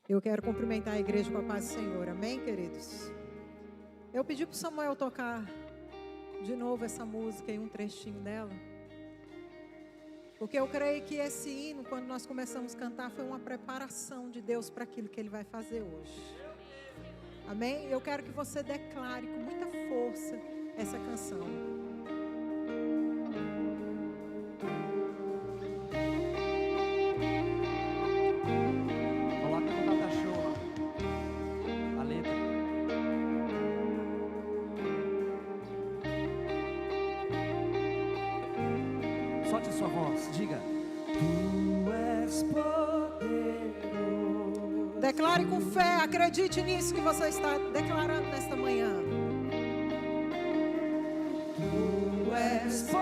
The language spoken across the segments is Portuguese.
Eu quero cumprimentar a igreja com a paz do Senhor, amém, queridos? Eu pedi para o Samuel tocar de novo essa música e um trechinho dela, porque eu creio que esse hino, quando nós começamos a cantar, foi uma preparação de Deus para aquilo que Ele vai fazer hoje, amém? Eu quero que você declare com muita força essa canção. Solte sua voz, diga: Tu és poderoso. Declare com fé, acredite nisso que você está declarando nesta manhã. Tu és poderoso.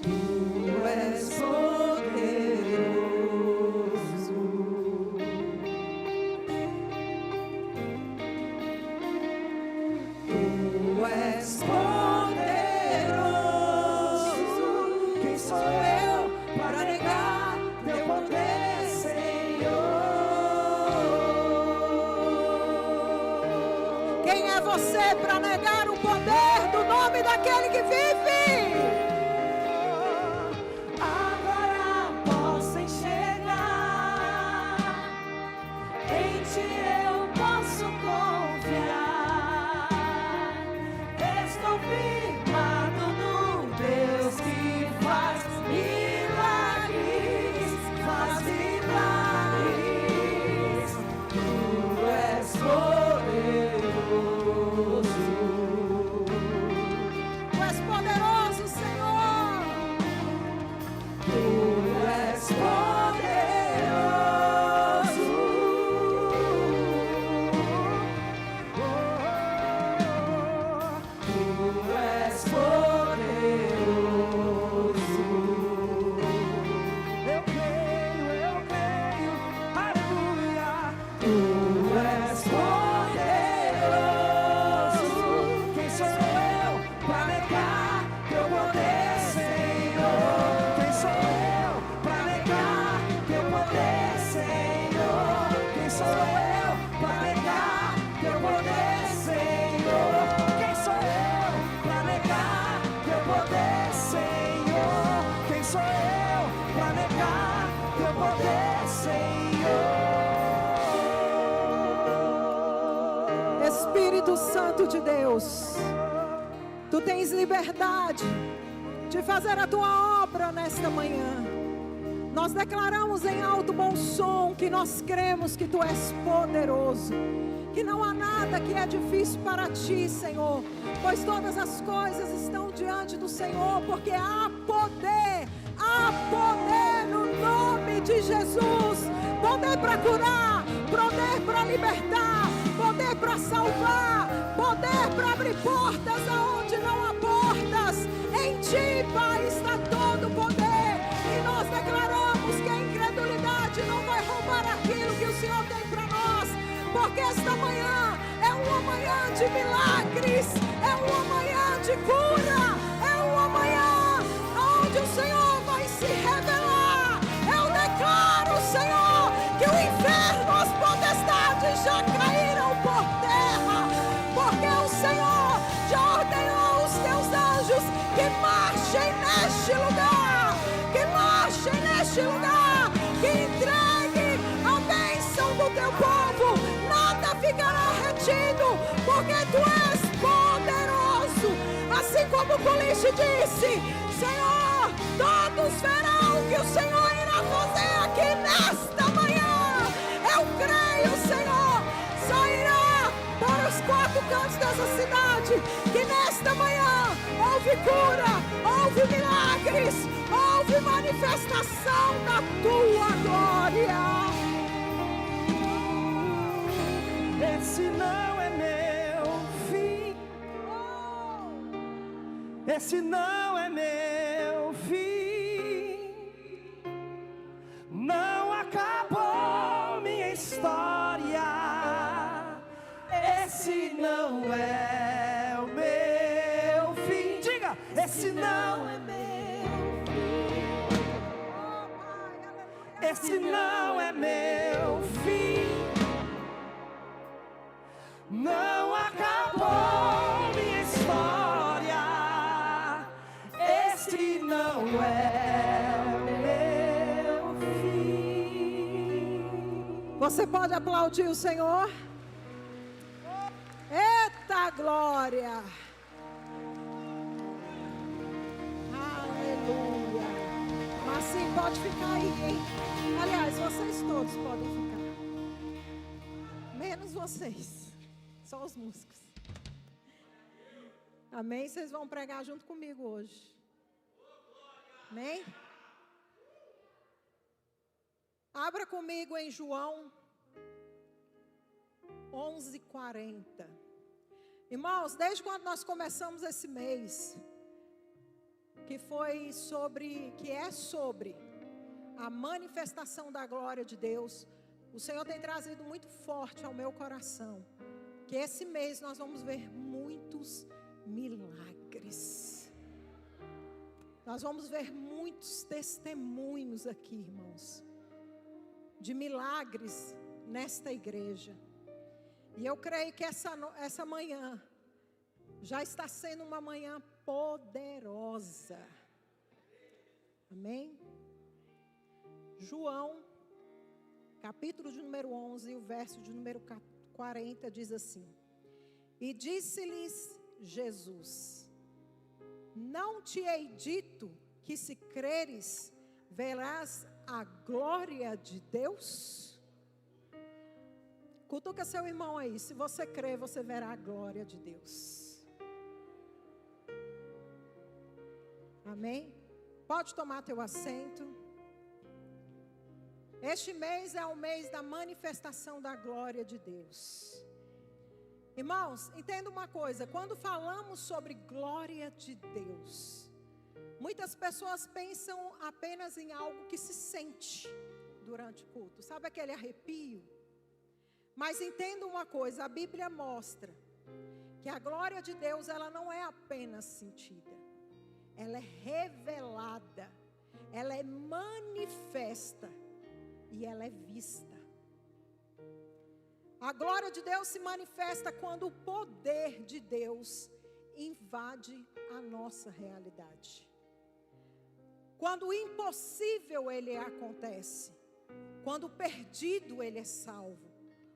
Tu és poderoso. Tu és poderoso. Quem sou eu para negar teu poder, Senhor? Quem é você para negar o poder do nome daquele que vive? Agora posso enxergar, em ti eu posso confiar. Estou firmado no Deus que faz milagres, faz milagres. Tu és poderoso. Tu és poderoso, Senhor. Tu és poderoso. Tu és poderoso. Eu creio, aleluia. Tu és poderoso. Quem sou eu para negar teu poder, Senhor? Quem sou eu para negar teu poder, Senhor? Quem sou eu para negar teu poder, Senhor? Quem sou eu para negar teu poder, Senhor? Quem sou eu para negar teu poder, Senhor? Espírito Santo de Deus, Tu tens liberdade de fazer a Tua obra nesta manhã. Nós declaramos em alto bom som que nós cremos que Tu és poderoso, que não há nada que é difícil para Ti, Senhor, pois todas as coisas estão diante do Senhor, porque há poder no nome de Jesus, poder para curar, poder para libertar, poder para salvar, poder para abrir portas aonde não há portas. Em Ti, Pai, está todo o poder, e nós declaramos que a incredulidade não vai roubar aquilo que o Senhor tem para nós, porque esta manhã é uma manhã de milagres, é uma manhã de cura, é uma manhã onde o Senhor vai se revelar. Eu declaro, Senhor, que o inferno, as potestades já caíram por terra, porque o Senhor já ordenou os teus anjos que marchem neste lugar, que entregue a bênção do teu povo. Nada ficará retido, porque tu és poderoso. Assim como o Coliche disse, Senhor, todos verão que o Senhor irá fazer aqui nesta manhã. Eu creio, Senhor, sairá para os quatro cantos dessa cidade, que nesta manhã houve cura, houve milagres, houve manifestação da tua glória. Esse não é meu fim. Esse não é meu fim. Não acabou minha história. Esse não é o meu fim. Diga, esse não é meu fim. Esse não é meu fim. Não acabou minha história. Esse não é meu fim. Você pode aplaudir o Senhor? Eita glória! Aleluia! Mas sim, pode ficar aí, hein? Aliás, vocês todos podem ficar. Menos vocês. Só os músicos. Amém? Vocês vão pregar junto comigo hoje. Amém? Abra comigo em João 11:40. Irmãos, desde quando nós começamos esse mês, que é sobre a manifestação da glória de Deus, o Senhor tem trazido muito forte ao meu coração, que esse mês nós vamos ver muitos milagres. Nós vamos ver muitos testemunhos aqui, irmãos, de milagres nesta igreja. E eu creio que essa manhã já está sendo uma manhã poderosa. Amém? João, capítulo de número 11, o verso de número 40 diz assim: E disse-lhes Jesus: Não te hei dito que se creres, verás a glória de Deus? Cutuca seu irmão aí. Se você crer, você verá a glória de Deus. Amém? Pode tomar teu assento. Este mês é o mês da manifestação da glória de Deus. Irmãos, entenda uma coisa. Quando falamos sobre glória de Deus, muitas pessoas pensam apenas em algo que se sente durante o culto. Sabe aquele arrepio? Mas entenda uma coisa, a Bíblia mostra que a glória de Deus, ela não é apenas sentida, ela é revelada, ela é manifesta e ela é vista. A glória de Deus se manifesta quando o poder de Deus invade a nossa realidade. Quando o impossível ele acontece, quando o perdido ele é salvo,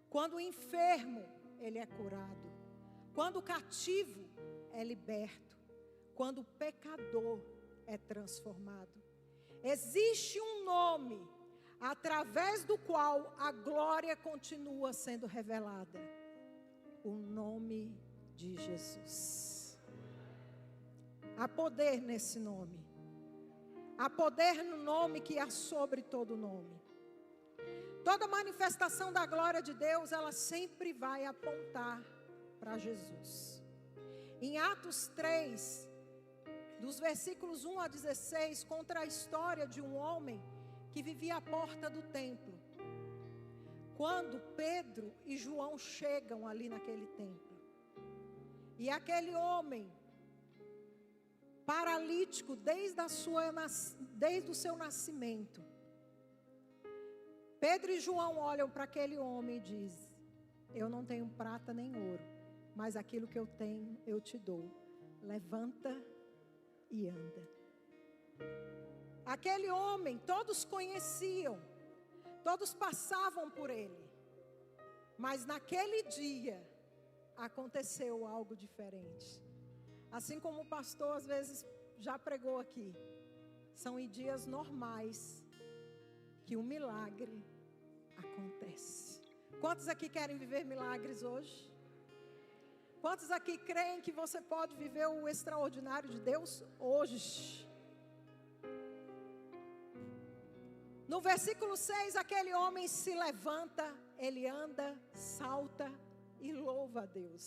quando o enfermo, ele é curado. Quando o cativo é liberto. Quando o pecador é transformado. Existe um nome através do qual a glória continua sendo revelada. O nome de Jesus. Há poder nesse nome. Há poder no nome que há sobre todo nome. Toda manifestação da glória de Deus, ela sempre vai apontar para Jesus. Em Atos 3, dos versículos 1 a 16, conta a história de um homem que vivia à porta do templo. Quando Pedro e João chegam ali naquele templo, e aquele homem paralítico desde o seu nascimento, Pedro e João olham para aquele homem e dizem: Eu não tenho prata nem ouro, mas aquilo que eu tenho eu te dou. Levanta e anda. Aquele homem, todos conheciam, todos passavam por ele. Mas naquele dia aconteceu algo diferente. Assim como o pastor às vezes já pregou aqui, são em dias normais que o milagre acontece. Quantos aqui querem viver milagres hoje? Quantos aqui creem que você pode viver o extraordinário de Deus hoje? No versículo 6, aquele homem se levanta, ele anda, salta e louva a Deus.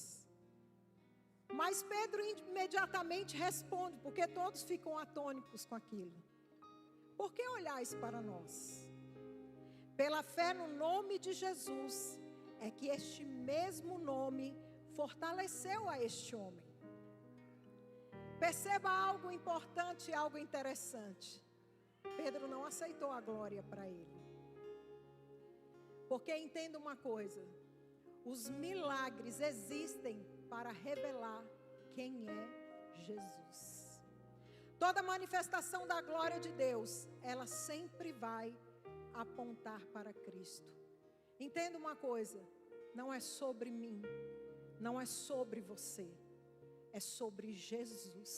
Mas Pedro imediatamente responde, porque todos ficam atônitos com aquilo: Por que olhais para nós? Pela fé no nome de Jesus, é que este mesmo nome fortaleceu a este homem. Perceba algo importante e algo interessante. Pedro não aceitou a glória para ele. Porque entenda uma coisa: os milagres existem para revelar quem é Jesus. Toda manifestação da glória de Deus, ela sempre vai apontar para Cristo. Entenda uma coisa: não é sobre mim, não é sobre você, é sobre Jesus.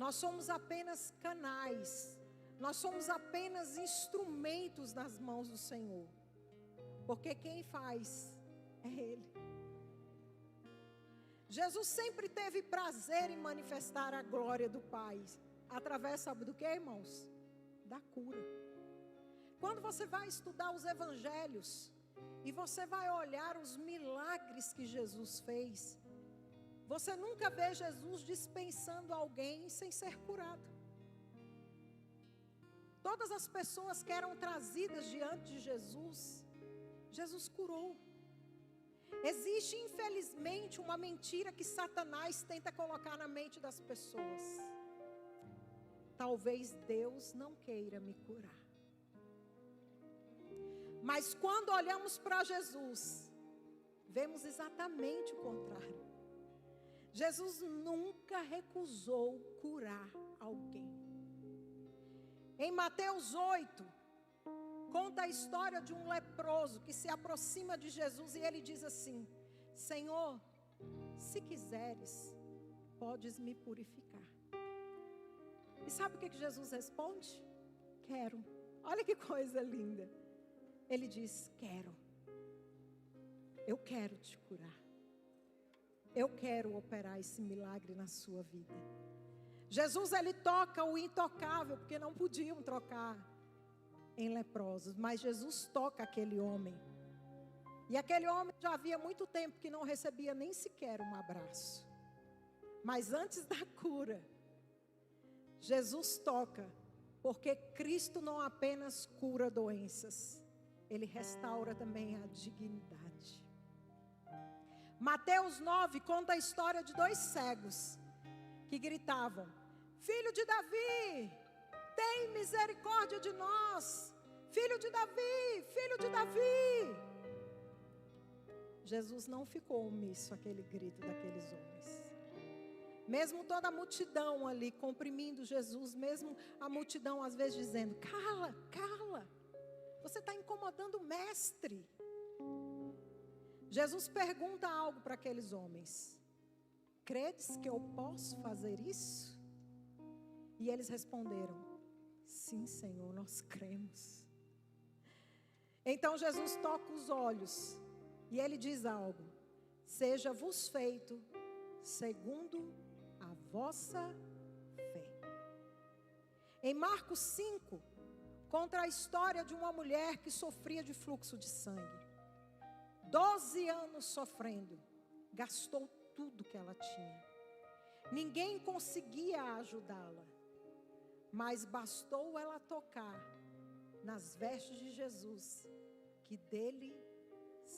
Nós somos apenas canais, nós somos apenas instrumentos nas mãos do Senhor, porque quem faz é Ele. Jesus sempre teve prazer em manifestar a glória do Pai, através, sabe do que, irmãos? Da cura. Quando você vai estudar os evangelhos, e você vai olhar os milagres que Jesus fez, você nunca vê Jesus dispensando alguém sem ser curado. Todas as pessoas que eram trazidas diante de Jesus, Jesus curou. Existe, infelizmente, uma mentira que Satanás tenta colocar na mente das pessoas: talvez Deus não queira me curar. Mas quando olhamos para Jesus, vemos exatamente o contrário. Jesus nunca recusou curar alguém. Em Mateus 8, conta a história de um leproso que se aproxima de Jesus e ele diz assim: Senhor, se quiseres, podes me purificar. E sabe o que Jesus responde? Quero. Olha que coisa linda. Ele diz: quero. Eu quero te curar. Eu quero operar esse milagre na sua vida. Jesus, ele toca o intocável, porque não podiam trocar em leprosos, mas Jesus toca aquele homem. E aquele homem já havia muito tempo que não recebia nem sequer um abraço. Mas antes da cura, Jesus toca, porque Cristo não apenas cura doenças, Ele restaura também a dignidade. Mateus 9 conta a história de 2 cegos que gritavam: Filho de Davi, tem misericórdia de nós. Filho de Davi, filho de Davi. Jesus não ficou omisso àquele grito daqueles homens. Mesmo toda a multidão ali comprimindo Jesus, mesmo a multidão às vezes dizendo: cala, cala, você está incomodando o mestre. Jesus pergunta algo para aqueles homens: credes que eu posso fazer isso? E eles responderam: sim, Senhor, nós cremos. Então Jesus toca os olhos e ele diz algo: seja-vos feito segundo a vossa fé. Em Marcos 5, conta a história de uma mulher que sofria de fluxo de sangue. 12 anos sofrendo, gastou tudo que ela tinha. Ninguém conseguia ajudá-la, mas bastou ela tocar nas vestes de Jesus, que dele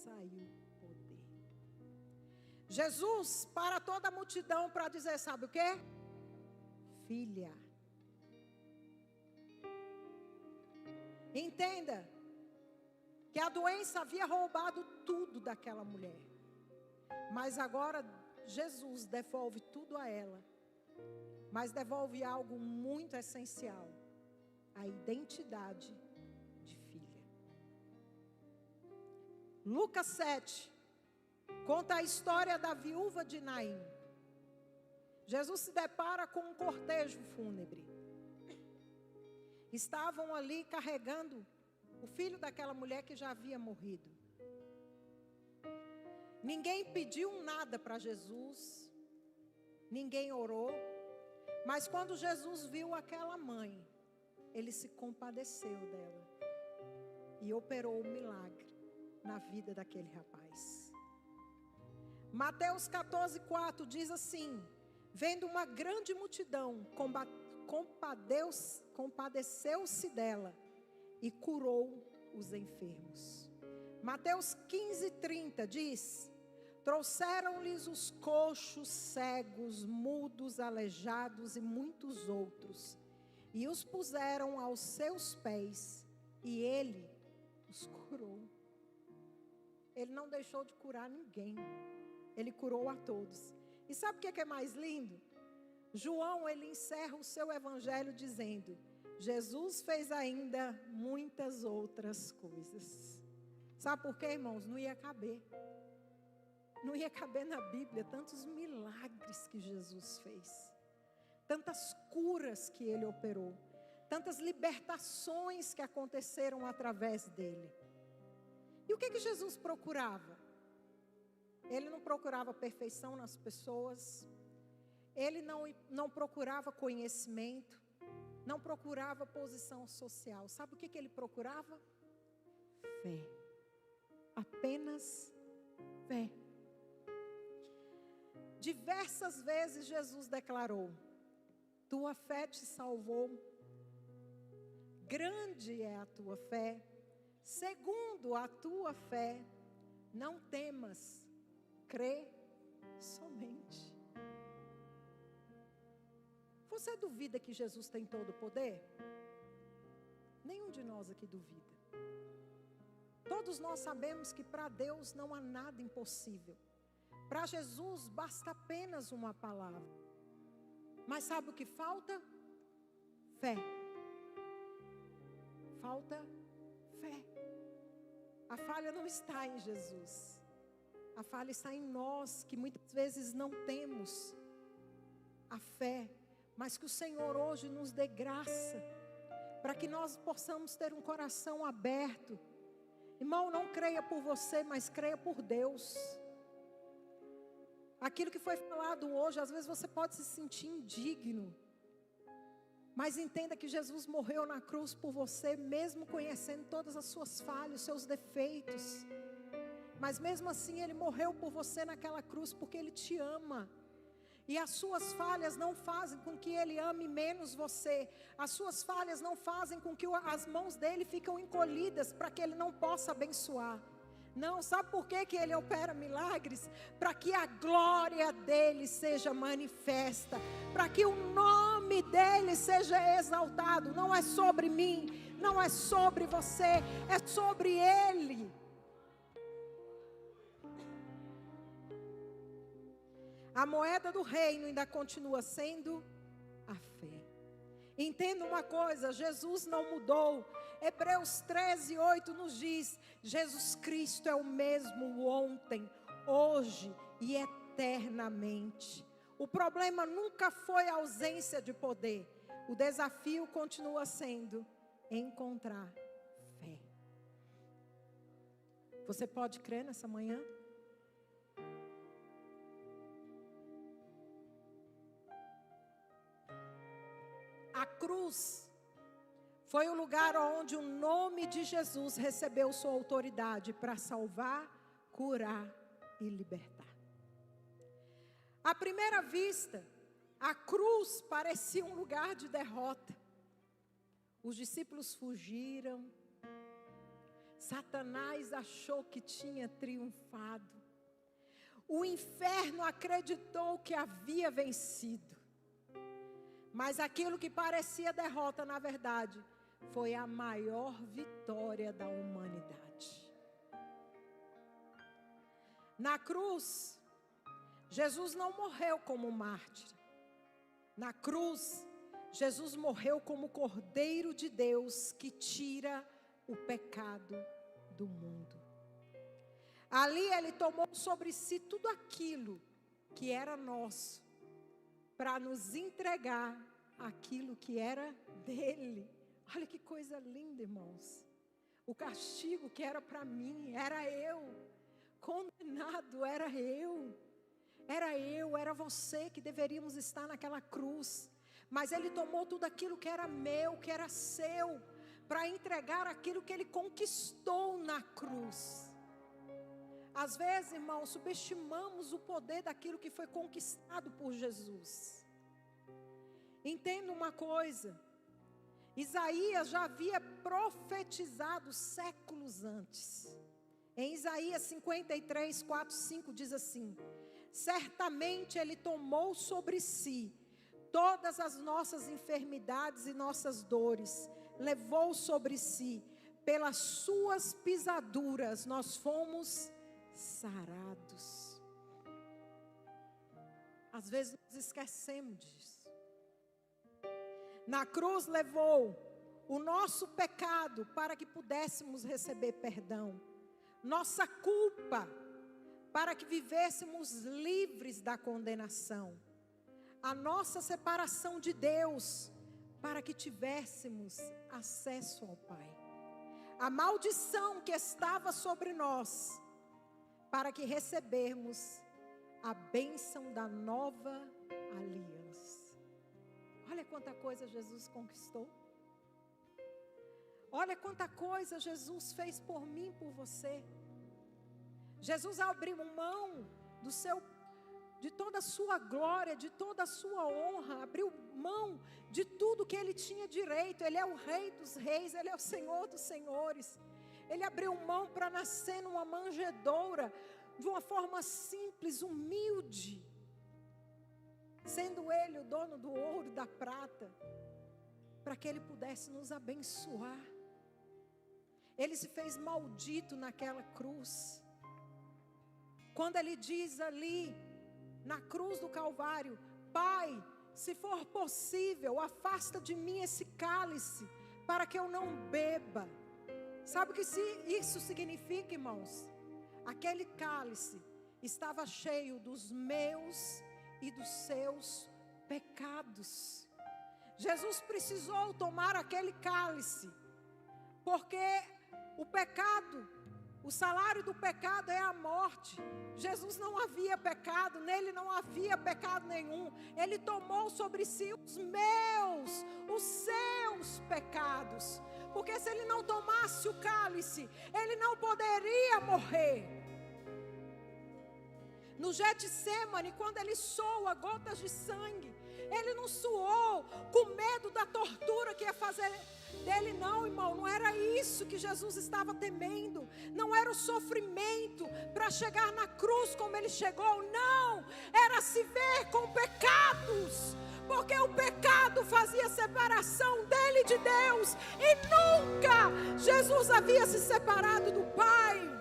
saiu poder. Jesus para toda a multidão para dizer, sabe o quê? Filha. Entenda que a doença havia roubado tudo daquela mulher, mas agora Jesus devolve tudo a ela, mas devolve algo muito essencial: a identidade de filha. Lucas 7 conta a história da viúva de Naim. Jesus se depara com um cortejo fúnebre. Estavam ali carregando o filho daquela mulher que já havia morrido. Ninguém pediu nada para Jesus, ninguém orou, mas quando Jesus viu aquela mãe, ele se compadeceu dela e operou um milagre na vida daquele rapaz. Mateus 14:4 diz assim: vendo uma grande multidão, compadeceu-se dela e curou os enfermos. Mateus 15:30 diz: Trouxeram-lhes os coxos, cegos, mudos, aleijados e muitos outros, e os puseram aos seus pés, e ele os curou. Ele não deixou de curar ninguém, ele curou a todos. E sabe o que é mais lindo? João, ele encerra o seu evangelho dizendo: Jesus fez ainda muitas outras coisas. Sabe por quê, irmãos? Não ia caber. Não ia caber na Bíblia tantos milagres que Jesus fez, tantas curas que ele operou, tantas libertações que aconteceram através dele. E o que Jesus procurava? Ele não procurava perfeição nas pessoas, ele não procurava conhecimento, não procurava posição social. Sabe o que ele procurava? Fé. Apenas fé. Diversas vezes Jesus declarou: tua fé te salvou, grande é a tua fé, segundo a tua fé, não temas, crê somente. Você duvida que Jesus tem todo o poder? Nenhum de nós aqui duvida. Todos nós sabemos que para Deus não há nada impossível. Para Jesus basta apenas uma palavra. Mas sabe o que falta? Fé. Falta fé. A falha não está em Jesus. A falha está em nós, que muitas vezes não temos a fé. Mas que o Senhor hoje nos dê graça, para que nós possamos ter um coração aberto. Irmão, não creia por você, mas creia por Deus. Aquilo que foi falado hoje, às vezes você pode se sentir indigno, mas entenda que Jesus morreu na cruz por você, mesmo conhecendo todas as suas falhas, os seus defeitos. Mas mesmo assim Ele morreu por você naquela cruz, porque Ele te ama. E as suas falhas não fazem com que Ele ame menos você. As suas falhas não fazem com que as mãos dEle fiquem encolhidas para que Ele não possa abençoar. Não, sabe por que Ele opera milagres? Para que a glória dEle seja manifesta, para que o nome dEle seja exaltado. Não é sobre mim, não é sobre você, é sobre Ele. A moeda do reino ainda continua sendo a fé. Entenda uma coisa, Jesus não mudou. Hebreus 13:8 nos diz: Jesus Cristo é o mesmo ontem, hoje e eternamente. O problema nunca foi a ausência de poder. O desafio continua sendo encontrar fé. Você pode crer nessa manhã? A cruz foi o lugar onde o nome de Jesus recebeu sua autoridade para salvar, curar e libertar. À primeira vista, a cruz parecia um lugar de derrota. Os discípulos fugiram. Satanás achou que tinha triunfado. O inferno acreditou que havia vencido. Mas aquilo que parecia derrota, na verdade, foi a maior vitória da humanidade. Na cruz, Jesus não morreu como mártir. Na cruz, Jesus morreu como Cordeiro de Deus que tira o pecado do mundo. Ali Ele tomou sobre si tudo aquilo que era nosso, para nos entregar aquilo que era dele. Olha que coisa linda, irmãos. O castigo que era para mim, era eu. Condenado era eu. Era você que deveríamos estar naquela cruz. Mas Ele tomou tudo aquilo que era meu, que era seu, para entregar aquilo que Ele conquistou na cruz. Às vezes, irmãos, subestimamos o poder daquilo que foi conquistado por Jesus. Entenda uma coisa. Isaías já havia profetizado séculos antes. Em Isaías 53, 4, 5 diz assim: certamente Ele tomou sobre si todas as nossas enfermidades e nossas dores, levou sobre si, pelas suas pisaduras nós fomos sarados. Às vezes nós esquecemos disso. Na cruz levou o nosso pecado para que pudéssemos receber perdão, nossa culpa para que vivêssemos livres da condenação, a nossa separação de Deus para que tivéssemos acesso ao Pai, a maldição que estava sobre nós para que recebermos a bênção da nova aliança. Olha quanta coisa Jesus conquistou. Olha quanta coisa Jesus fez por mim, por você. Jesus abriu mão de toda a sua glória, de toda a sua honra, abriu mão de tudo que Ele tinha direito. Ele é o Rei dos reis, Ele é o Senhor dos senhores. Ele abriu mão para nascer numa manjedoura, de uma forma simples, humilde, sendo Ele o dono do ouro e da prata, para que Ele pudesse nos abençoar. Ele se fez maldito naquela cruz. Quando Ele diz ali, na cruz do Calvário: Pai, se for possível, afasta de mim esse cálice, para que eu não beba. Sabe o que isso significa, irmãos? Aquele cálice estava cheio dos meus e dos seus pecados. Jesus precisou tomar aquele cálice, porque o pecado, o salário do pecado é a morte. Jesus não havia pecado, nele não havia pecado nenhum. Ele tomou sobre si os seus pecados. Porque se Ele não tomasse o cálice, Ele não poderia morrer. No Getsemane, quando Ele soa gotas de sangue, Ele não suou com medo da tortura que ia fazer dele, não, irmão. Não era isso que Jesus estava temendo. Não era o sofrimento para chegar na cruz como Ele chegou. Não, era se ver com pecados, porque o pecado fazia separação dele de Deus, e nunca Jesus havia se separado do Pai.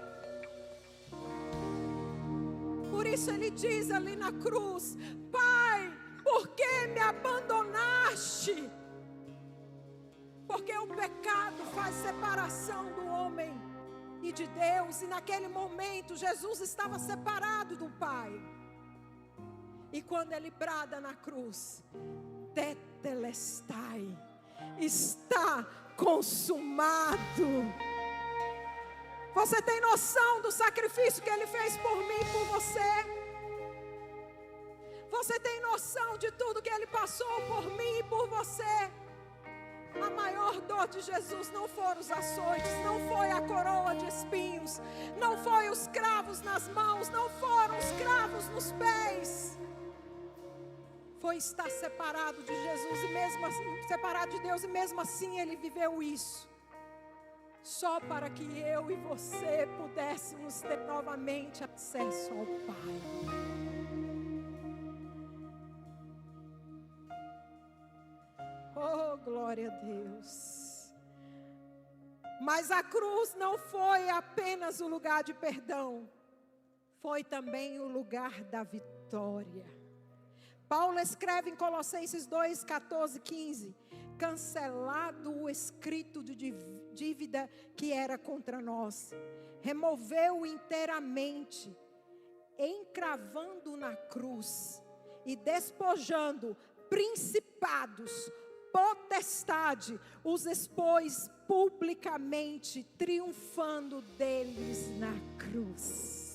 Por isso Ele diz ali na cruz: Pai, por que me abandonaste? Porque o pecado faz separação do homem e de Deus. E naquele momento Jesus estava separado do Pai. E quando Ele brada na cruz: Tetelestai, está consumado. Você tem noção do sacrifício que Ele fez por mim e por você? Você tem noção de tudo que Ele passou por mim e por você? A maior dor de Jesus não foram os açoites, não foi a coroa de espinhos, não foi os cravos nas mãos, não foram os cravos nos pés. Foi estar separado de Jesus e mesmo assim, separado de Deus, e mesmo assim Ele viveu isso. Só para que eu e você pudéssemos ter novamente acesso ao Pai. Oh, glória a Deus. Mas a cruz não foi apenas o lugar de perdão, foi também o lugar da vitória. Paulo escreve em Colossenses 2, 14, 15: cancelado o escrito de dívida que era contra nós, removeu-o inteiramente, encravando na cruz e despojando principados, potestade, os expôs publicamente, triunfando deles na cruz.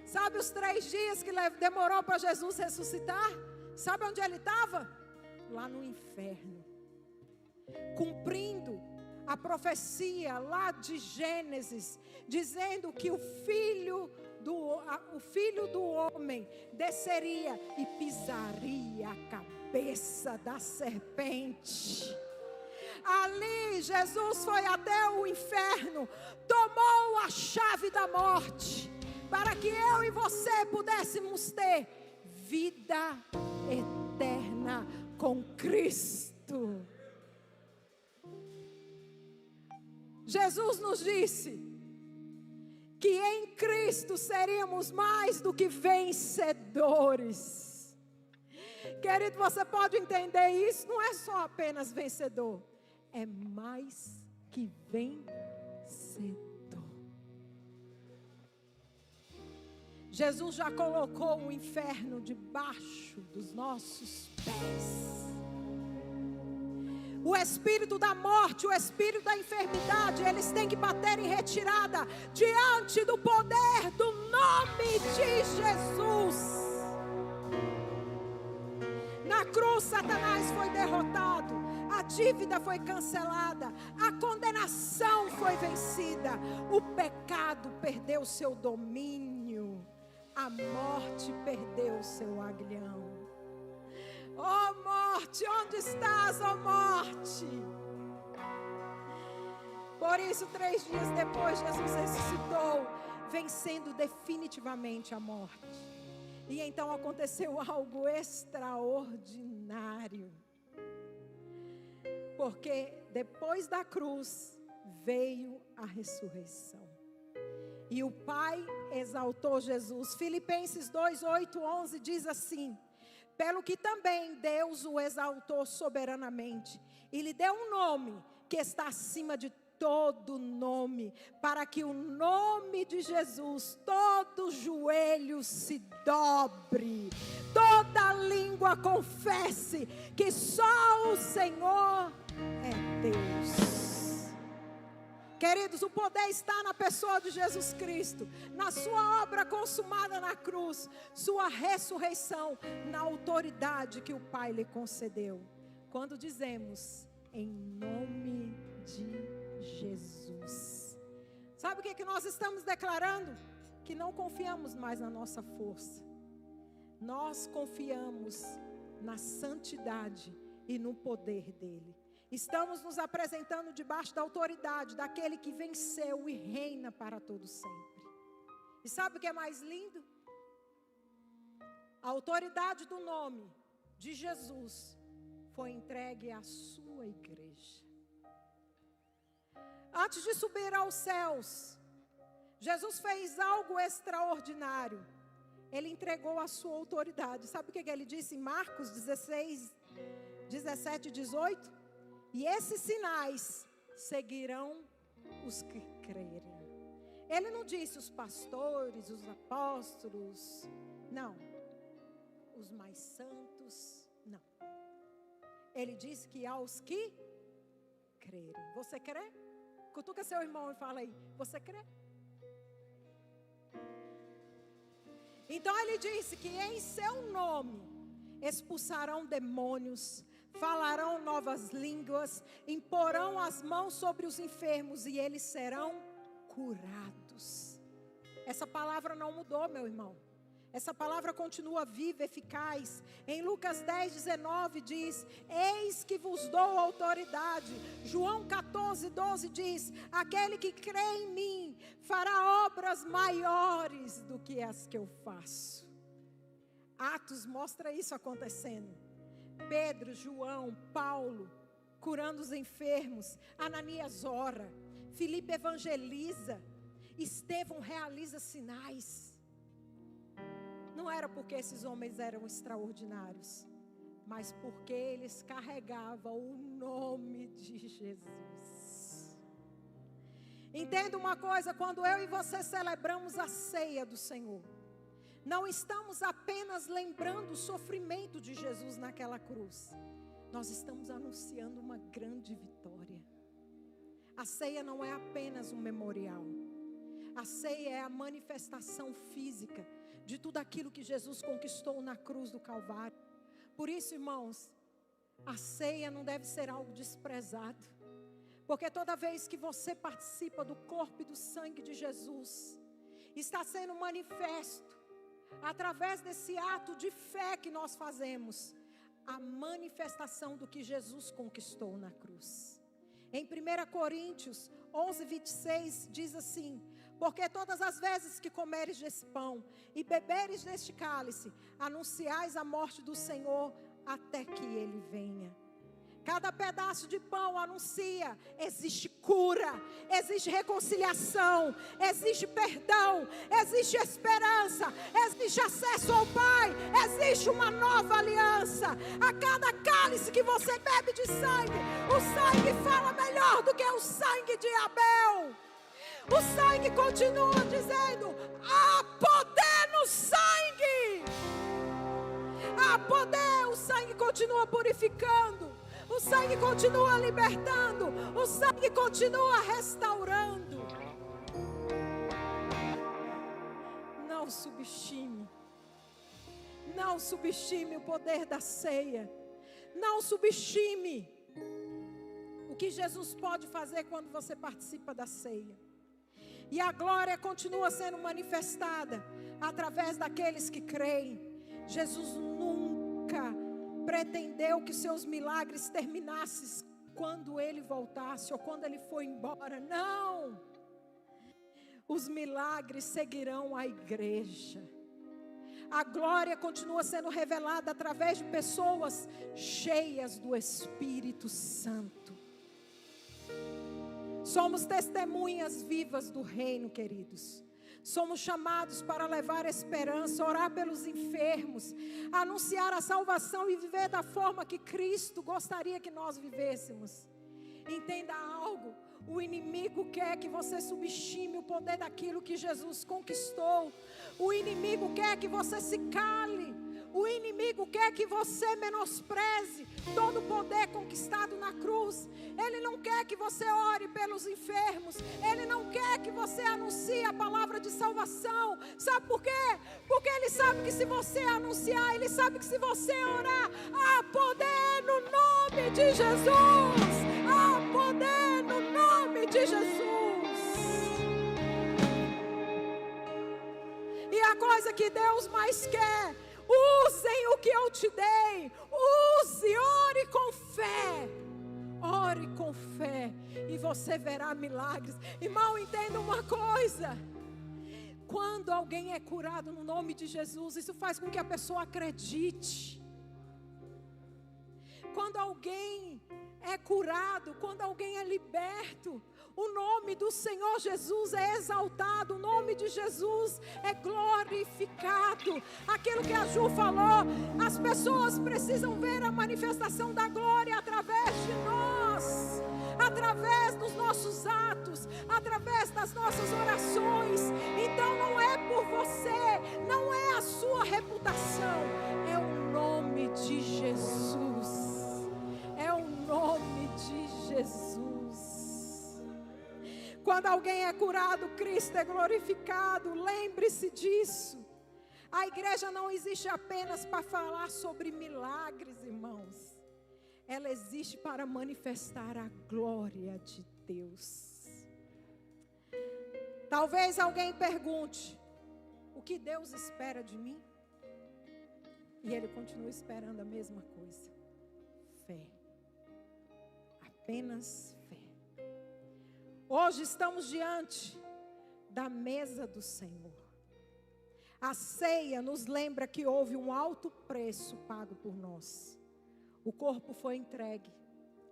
Sabe os 3 dias que demorou para Jesus ressuscitar? Sabe onde Ele estava? Lá no inferno, cumprindo a profecia lá de Gênesis, dizendo que o filho do homem desceria e pisaria a cabeça da serpente. Ali Jesus foi até o inferno, tomou a chave da morte, para que eu e você pudéssemos ter vida eterna com Cristo. Jesus nos disse que em Cristo seríamos mais do que vencedores. Querido, você pode entender isso? Não é só apenas vencedor, é mais que vencedor. Jesus já colocou o inferno debaixo dos nossos pés. O espírito da morte, o espírito da enfermidade, eles têm que bater em retirada diante do poder do nome de Jesus. Na cruz, Satanás foi derrotado, a dívida foi cancelada, a condenação foi vencida, o pecado perdeu seu domínio, a morte perdeu seu aguilhão. Oh morte, onde estás, oh morte? Por isso, 3 dias depois, Jesus ressuscitou, vencendo definitivamente a morte. E então aconteceu algo extraordinário. Porque depois da cruz veio a ressurreição. E o Pai exaltou Jesus. Filipenses 2, 8, 11 diz assim: pelo que também Deus o exaltou soberanamente, e lhe deu um nome que está acima de todo nome, para que o nome de Jesus, todo joelho se dobre, toda língua confesse que só o Senhor é Deus. Queridos, o poder está na pessoa de Jesus Cristo, na sua obra consumada na cruz, sua ressurreição, na autoridade que o Pai lhe concedeu. Quando dizemos em nome de Jesus, sabe o que nós estamos declarando? Que não confiamos mais na nossa força, nós confiamos na santidade e no poder dele. Estamos nos apresentando debaixo da autoridade daquele que venceu e reina para todo sempre. E sabe o que é mais lindo? A autoridade do nome de Jesus foi entregue à sua igreja. Antes de subir aos céus, Jesus fez algo extraordinário. Ele entregou a sua autoridade. Sabe o que ele disse em Marcos 16, 17 e 18? E esses sinais seguirão os que crerem. Ele não disse os pastores, os apóstolos, não. Os mais santos, não. Ele disse que aos que crerem. Você crê? Cutuca seu irmão e fala aí, você crê? Então ele disse que em seu nome expulsarão demônios, falarão novas línguas, imporão as mãos sobre os enfermos e eles serão curados. Essa palavra não mudou, meu irmão. Essa palavra continua viva, eficaz. Em Lucas 10, 19 diz: eis que vos dou autoridade. João 14, 12 diz: aquele que crê em mim fará obras maiores do que as que eu faço. Atos mostra isso acontecendo. Pedro, João, Paulo, curando os enfermos. Ananias ora, Filipe evangeliza, Estevão realiza sinais. Não era porque esses homens eram extraordinários, mas porque eles carregavam o nome de Jesus. Entenda uma coisa, quando eu e você celebramos a ceia do Senhor, não estamos apenas lembrando o sofrimento de Jesus naquela cruz. Nós estamos anunciando uma grande vitória. A ceia não é apenas um memorial. A ceia é a manifestação física de tudo aquilo que Jesus conquistou na cruz do Calvário. Por isso, irmãos, a ceia não deve ser algo desprezado. Porque toda vez que você participa do corpo e do sangue de Jesus, está sendo manifesto, através desse ato de fé que nós fazemos, a manifestação do que Jesus conquistou na cruz. Em 1 Coríntios 11:26 diz assim: porque todas as vezes que comeres desse pão e beberes deste cálice, anunciais a morte do Senhor até que Ele venha. Cada pedaço de pão anuncia: existe cura, existe reconciliação, existe perdão, existe esperança, existe acesso ao Pai, existe uma nova aliança. A cada cálice que você bebe de sangue, o sangue fala melhor do que o sangue de Abel. O sangue continua dizendo: há poder no sangue. Há poder, o sangue continua purificando. O sangue continua libertando. O sangue continua restaurando. Não subestime. Não subestime o poder da ceia. Não subestime o que Jesus pode fazer quando você participa da ceia. E a glória continua sendo manifestada através daqueles que creem. Jesus nunca pretendeu que seus milagres terminassem quando Ele voltasse ou quando Ele foi embora. Não! Os milagres seguirão a igreja. A glória continua sendo revelada através de pessoas cheias do Espírito Santo. Somos testemunhas vivas do reino, queridos. Somos chamados para levar esperança, orar pelos enfermos, anunciar a salvação e viver da forma que Cristo gostaria que nós vivêssemos. Entenda algo: o inimigo quer que você subestime o poder daquilo que Jesus conquistou. O inimigo quer que você se cale. O inimigo quer que você menospreze todo o poder conquistado na cruz. Ele não quer que você ore pelos enfermos. Ele não quer que você anuncie a palavra de salvação. Sabe por quê? Porque Ele sabe que se você anunciar, Ele sabe que se você orar, há poder no nome de Jesus. Há poder no nome de Jesus. E a coisa que Deus mais quer: usem o que eu te dei. Use, ore com fé. Ore com fé e você verá milagres. Irmão, entenda uma coisa: quando alguém é curado no nome de Jesus, isso faz com que a pessoa acredite. Quando alguém é curado, quando alguém é liberto, o nome do Senhor Jesus é exaltado, o nome de Jesus é glorificado. Aquilo que a Ju falou, as pessoas precisam ver a manifestação da glória através de nós, através dos nossos atos, através das nossas orações. Então não é por você, não é a sua reputação, é o nome de Jesus. É o nome de Jesus. Quando alguém é curado, Cristo é glorificado. Lembre-se disso. A igreja não existe apenas para falar sobre milagres, irmãos. Ela existe para manifestar a glória de Deus. Talvez alguém pergunte: o que Deus espera de mim? E Ele continua esperando a mesma coisa: fé. Apenas fé. Hoje estamos diante da mesa do Senhor. A ceia nos lembra que houve um alto preço pago por nós. O corpo foi entregue,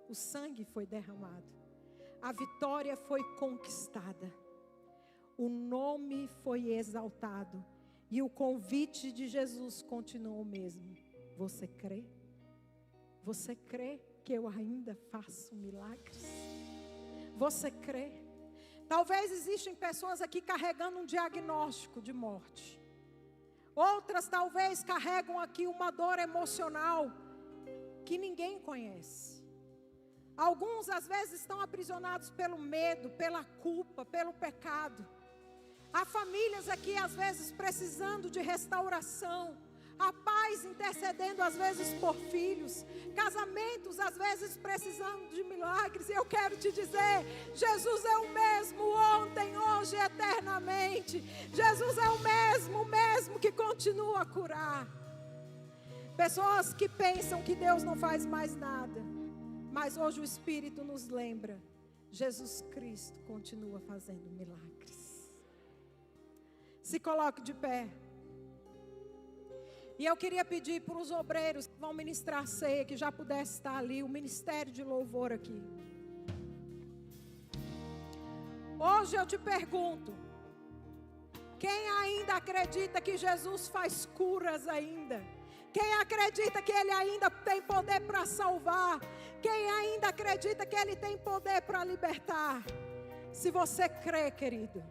o sangue foi derramado, a vitória foi conquistada, o nome foi exaltado e o convite de Jesus continua o mesmo. Você crê? Você crê que eu ainda faço milagres? Você crê? Talvez existem pessoas aqui carregando um diagnóstico de morte. Outras talvez carregam aqui uma dor emocional que ninguém conhece. Alguns às vezes estão aprisionados pelo medo, pela culpa, pelo pecado. Há famílias aqui às vezes precisando de restauração. Há pais intercedendo às vezes por filhos. Casamentos às vezes precisando de milagres. E eu quero te dizer: Jesus é o mesmo ontem, hoje e eternamente. Jesus é o mesmo que continua a curar. Pessoas que pensam que Deus não faz mais nada. Mas hoje o Espírito nos lembra Jesus Cristo continua fazendo milagres. Se coloque de pé. E eu queria pedir para os obreiros que vão ministrar a ceia, que já pudesse estar ali, o ministério de louvor aqui. Hoje eu te pergunto, quem ainda acredita que Jesus faz curas ainda? Quem acredita que Ele ainda tem poder para salvar? Quem ainda acredita que Ele tem poder para libertar? Se você crê, querido,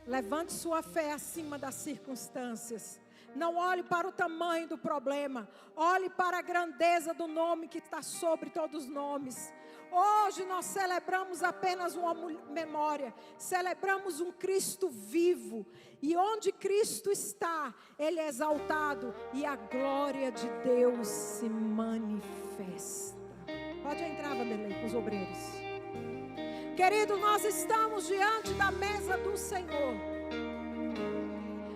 levante sua fé acima das circunstâncias. Não olhe para o tamanho do problema. Olhe para a grandeza do nome que está sobre todos os nomes. Hoje nós celebramos apenas uma memória. Celebramos um Cristo vivo. E onde Cristo está, Ele é exaltado. E a glória de Deus se manifesta. Pode entrar, Vanderlei, com os obreiros. Querido, nós estamos diante da mesa do Senhor.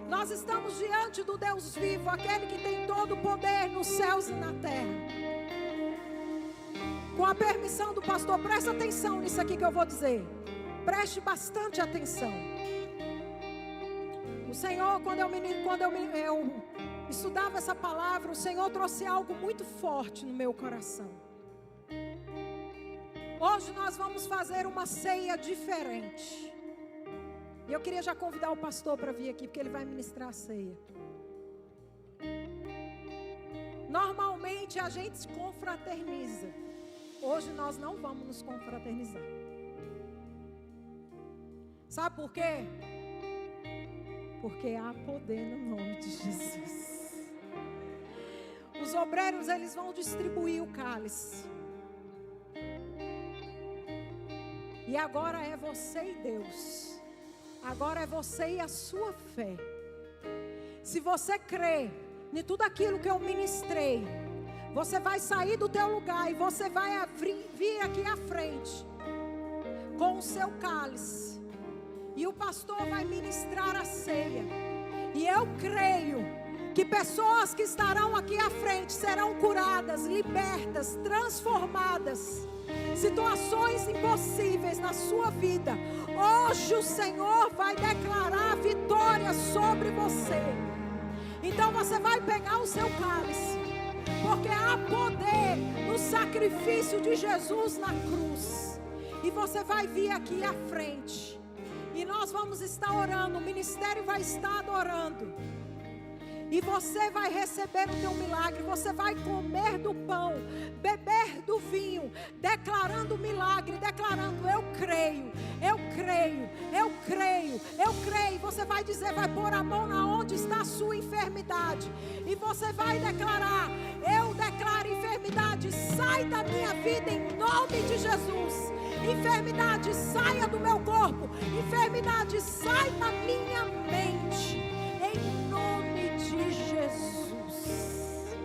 Nós estamos diante do Deus vivo, aquele que tem todo o poder nos céus e na terra. Com a permissão do pastor, presta atenção nisso aqui que eu vou dizer. Preste bastante atenção. O Senhor, quando eu estudava essa palavra, o Senhor trouxe algo muito forte no meu coração. Hoje nós vamos fazer uma ceia diferente. E eu queria já convidar o pastor para vir aqui, porque ele vai ministrar a ceia. Normalmente a gente se confraterniza. Hoje nós não vamos nos confraternizar. Sabe por quê? Porque há poder no nome de Jesus. Os obreiros, eles vão distribuir o cálice. E agora é você e Deus. Agora é você e a sua fé. Se você crê em tudo aquilo que eu ministrei, você vai sair do teu lugar e você vai vir aqui à frente com o seu cálice. E o pastor vai ministrar a ceia. E eu creio que pessoas que estarão aqui à frente serão curadas, libertas, transformadas. Situações impossíveis na sua vida, hoje o Senhor vai declarar vitória sobre você. Então você vai pegar o seu cálice, porque há poder no sacrifício de Jesus na cruz. E você vai vir aqui à frente, e nós vamos estar orando, o ministério vai estar adorando. E você vai receber o teu milagre. Você vai comer do pão, beber do vinho, declarando o milagre, declarando: eu creio, eu creio, eu creio, eu creio. Você vai dizer, vai pôr a mão na onde está a sua enfermidade. E você vai declarar: eu declaro enfermidade, sai da minha vida em nome de Jesus. Enfermidade, saia do meu corpo. Enfermidade, sai da minha mente. Em nome de Jesus.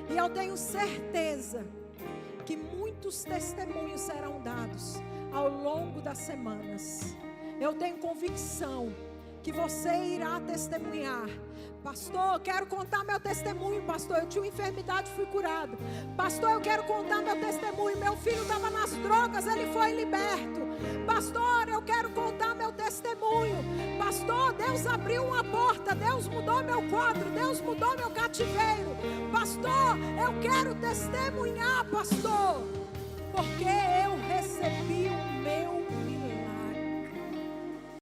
E eu tenho certeza que muitos testemunhos serão dados ao longo das semanas. Eu tenho convicção que você irá testemunhar. Pastor, eu quero contar meu testemunho. Pastor, eu tinha uma enfermidade, fui curado. Pastor, eu quero contar meu testemunho. Meu filho estava nas drogas, ele foi liberto. Pastor, eu quero contar meu testemunho. Pastor, Deus abriu uma porta, Deus mudou meu quadro, Deus mudou meu cativeiro. Pastor, eu quero testemunhar, pastor, porque eu recebi o meu